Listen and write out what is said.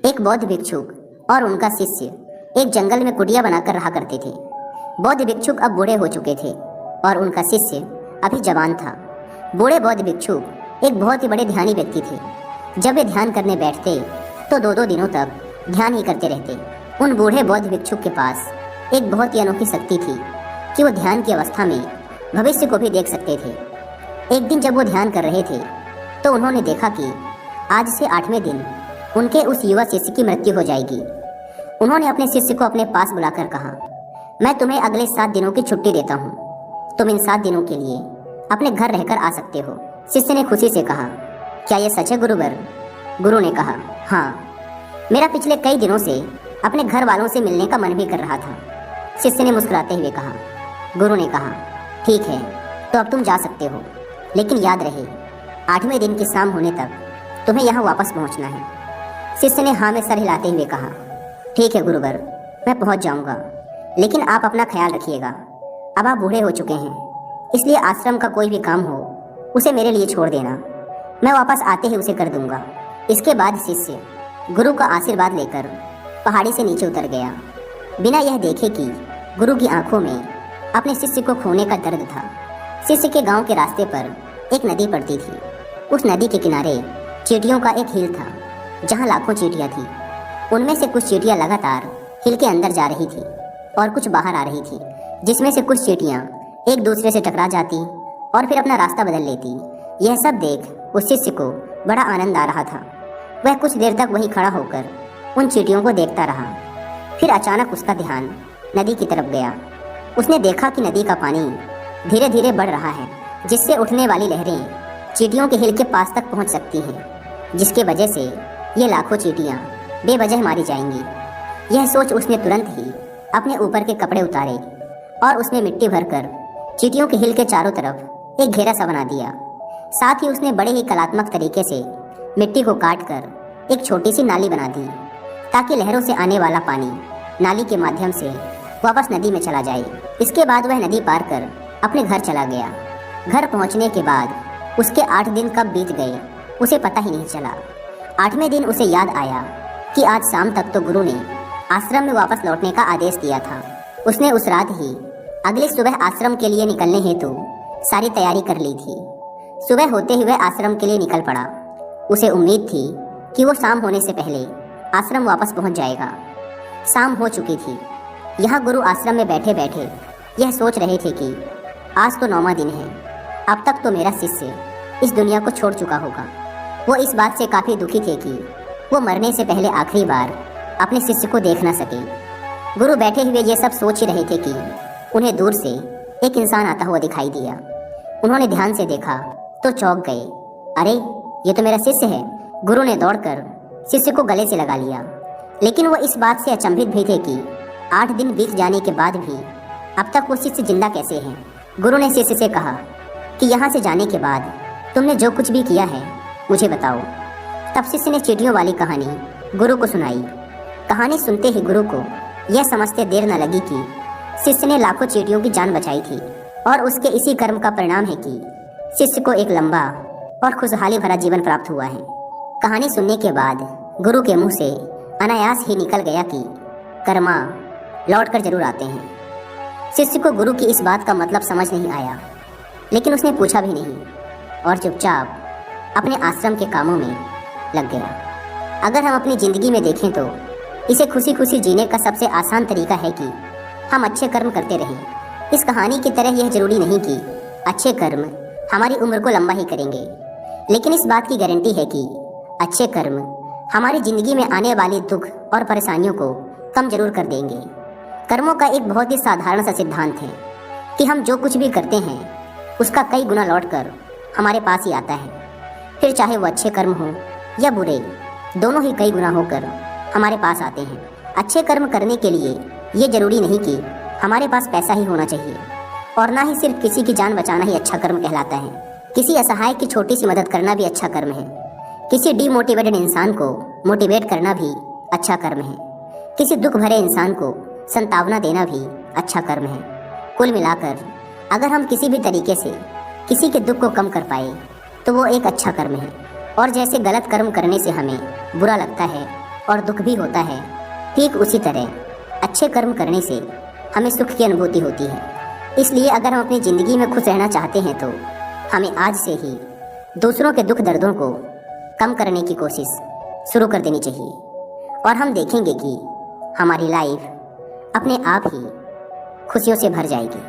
एक बौद्ध भिक्षुक और उनका शिष्य एक जंगल में कुटिया बनाकर रहा करते थे। बौद्ध भिक्षुक अब बूढ़े हो चुके थे और उनका शिष्य अभी जवान था। बूढ़े बौद्ध भिक्षुक एक बहुत ही बड़े ध्यानी व्यक्ति थे। जब वे ध्यान करने बैठते तो दो दिनों तक ध्यान ही करते रहते। उन बूढ़े बौद्ध भिक्षुक के पास एक बहुत ही अनोखी शक्ति थी कि वो ध्यान की अवस्था में भविष्य को भी देख सकते थे। एक दिन जब वो ध्यान कर रहे थे तो उन्होंने देखा कि आज से 8वें दिन उनके उस युवा शिष्य की मृत्यु हो जाएगी। उन्होंने अपने शिष्य को अपने पास बुलाकर कहा, मैं तुम्हें अगले 7 दिनों की छुट्टी देता हूँ। तुम इन 7 दिनों के लिए अपने घर रहकर आ सकते हो। शिष्य ने खुशी से कहा, क्या यह सच है गुरुवर? गुरु ने कहा, हाँ, मेरा पिछले कई दिनों से अपने घर वालों से मिलने का मन भी कर रहा था। शिष्य ने मुस्कुराते हुए कहा। गुरु ने कहा, ठीक है, तो अब तुम जा सकते हो, लेकिन याद रहे 8वें दिन की शाम होने तक तुम्हें यहाँ वापस पहुँचना है। शिष्य ने हाँ में सर हिलाते हुए कहा, ठीक है गुरुवर, मैं पहुँच जाऊँगा, लेकिन आप अपना ख्याल रखिएगा। अब आप बूढ़े हो चुके हैं, इसलिए आश्रम का कोई भी काम हो उसे मेरे लिए छोड़ देना, मैं वापस आते ही उसे कर दूंगा। इसके बाद शिष्य गुरु का आशीर्वाद लेकर पहाड़ी से नीचे उतर गया, बिना यह देखे कि गुरु की आंखों में अपने शिष्य को खोने का दर्द था। शिष्य के गांव के रास्ते पर एक नदी पड़ती थी। उस नदी के किनारे चींटियों का एक हिल था, जहां लाखों चींटियां थी। उनमें से कुछ चींटियां लगातार हिल के अंदर जा रही थी और कुछ बाहर आ रही थी, जिसमें से कुछ चींटियां एक दूसरे से टकरा जाती और फिर अपना रास्ता बदल लेती। यह सब देख उस शिष्य को बड़ा आनंद आ रहा था। वह कुछ देर तक वहीं खड़ा होकर उन चींटियों को देखता रहा। फिर अचानक उसका ध्यान नदी की तरफ गया। उसने देखा कि नदी का पानी धीरे धीरे बढ़ रहा है, जिससे उठने वाली लहरें चींटियों के हिल के पास तक पहुंच सकती हैं, जिसके वजह से ये लाखों चींटियां बेवजह मारी जाएंगी। यह सोच उसने तुरंत ही अपने ऊपर के कपड़े उतारे और उसमें मिट्टी भरकर चींटियों के हिल के चारों तरफ एक घेरा सा बना दिया। साथ ही उसने बड़े ही कलात्मक तरीके से मिट्टी को काट कर एक छोटी सी नाली बना दी, ताकि लहरों से आने वाला पानी नाली के माध्यम से वापस नदी में चला जाए। इसके बाद वह नदी पार कर अपने घर चला गया। घर पहुंचने के बाद उसके 8 दिन कब बीत गए उसे पता ही नहीं चला। 8वें दिन उसे याद आया कि आज शाम तक तो गुरु ने आश्रम में वापस लौटने का आदेश दिया था। उसने उस रात ही अगली सुबह आश्रम के लिए निकलने हेतु सारी तैयारी कर ली थी। सुबह होते ही वह आश्रम के लिए निकल पड़ा। उसे उम्मीद थी कि वो शाम होने से पहले आश्रम वापस पहुंच जाएगा। शाम हो चुकी थी। यहाँ गुरु आश्रम में बैठे बैठे यह सोच रहे थे कि आज तो 9वां दिन है। अब तक तो मेरा शिष्य इस दुनिया को छोड़ चुका होगा। वो इस बात से काफ़ी दुखी थे कि वो मरने से पहले आखिरी बार अपने शिष्य को देख ना सके। गुरु बैठे हुए ये सब सोच ही रहे थे कि उन्हें दूर से एक इंसान आता हुआ दिखाई दिया। उन्होंने ध्यान से देखा तो चौंक गए। अरे, ये तो मेरा शिष्य है। गुरु ने दौड़कर शिष्य को गले से लगा लिया, लेकिन वो इस बात से अचंभित भी थे कि 8 दिन बीत जाने के बाद भी अब तक वो शिष्य जिंदा कैसे हैं। गुरु ने शिष्य से कहा कि यहाँ से जाने के बाद तुमने जो कुछ भी किया है मुझे बताओ। तब शिष्य ने चींटियों वाली कहानी गुरु को सुनाई। कहानी सुनते ही गुरु को यह समझते देर न लगी कि शिष्य ने लाखों चींटियों की जान बचाई थी और उसके इसी कर्म का परिणाम है कि शिष्य को एक लंबा और खुशहाली भरा जीवन प्राप्त हुआ है। कहानी सुनने के बाद गुरु के मुंह से अनायास ही निकल गया कि कर्मा लौट कर जरूर आते हैं। शिष्य को गुरु की इस बात का मतलब समझ नहीं आया, लेकिन उसने पूछा भी नहीं और चुपचाप अपने आश्रम के कामों में लग गया। अगर हम अपनी ज़िंदगी में देखें तो इसे खुशी खुशी जीने का सबसे आसान तरीका है कि हम अच्छे कर्म करते रहें। इस कहानी की तरह यह जरूरी नहीं कि अच्छे कर्म हमारी उम्र को लंबा ही करेंगे, लेकिन इस बात की गारंटी है कि अच्छे कर्म हमारी ज़िंदगी में आने वाले दुख और परेशानियों को कम जरूर कर देंगे। कर्मों का एक बहुत ही साधारण सा सिद्धांत है कि हम जो कुछ भी करते हैं उसका कई गुना लौटकर हमारे पास ही आता है। फिर चाहे वो अच्छे कर्म हो या बुरे, दोनों ही कई गुना होकर हमारे पास आते हैं। अच्छे कर्म करने के लिए ये जरूरी नहीं कि हमारे पास पैसा ही होना चाहिए, और ना ही सिर्फ किसी की जान बचाना ही अच्छा कर्म कहलाता है। किसी असहाय की छोटी सी मदद करना भी अच्छा कर्म है। किसी डीमोटिवेटेड इंसान को मोटिवेट करना भी अच्छा कर्म है। किसी दुख भरे इंसान को संतावना देना भी अच्छा कर्म है। कुल मिलाकर अगर हम किसी भी तरीके से किसी के दुख को कम कर पाए तो वो एक अच्छा कर्म है। और जैसे गलत कर्म करने से हमें बुरा लगता है, और दुख भी होता है, ठीक उसी तरह अच्छे कर्म करने से हमें सुख की अनुभूति होती है। इसलिए अगर हम अपनी ज़िंदगी में खुश रहना चाहते हैं तो हमें आज से ही दूसरों के दुख दर्दों को कम करने की कोशिश शुरू कर देनी चाहिए, और हम देखेंगे कि हमारी लाइफ अपने आप ही खुशियों से भर जाएगी।